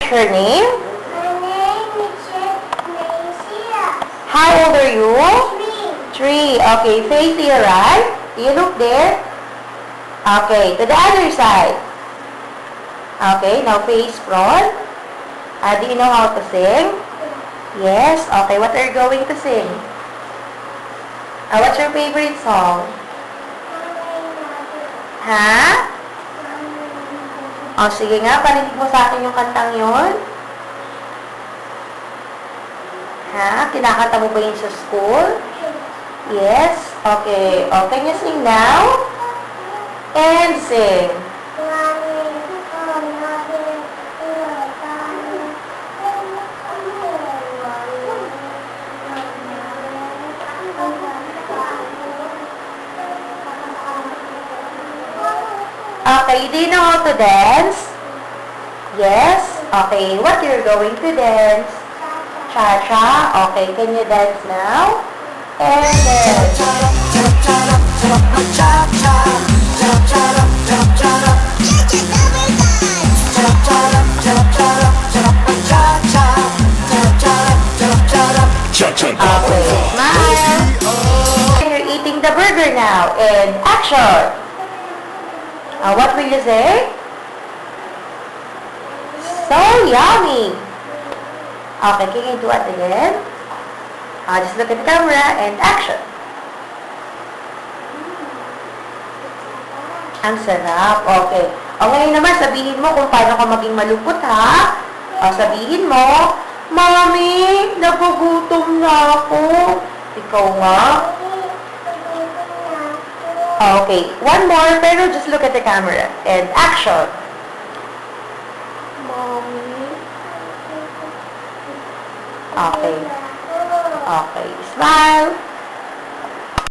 Your name? My name is Macia. How old are you? 3. Okay, face to your right. You look there. Okay, to the other side. Okay, now face front. Do you know how to sing? Yes. Okay, what are you going to sing? What's your favorite song? Ha? Sige nga, parinig mo sa akin yung kantang yon. Ha? Kinakanta mo ba yun sa school? Yes. Okay. Can you sing now? And sing. Okay, do you know how to dance? Yes? Okay, what you're going to dance? Cha-cha? Okay, can you dance now? And dance. Okay, smile. And you're eating the burger now. And action! What will you say? So yummy! Okay, can you do it again? Just look at the camera and action. Ang sarap. Okay. Ngayon naman, sabihin mo kung paano ka maging malupot, ha? Sabihin mo, Mami, nagugutom na ako. Ikaw nga. Okay, one more, pero just look at the camera. And action. Mommy. Okay. Okay, smile.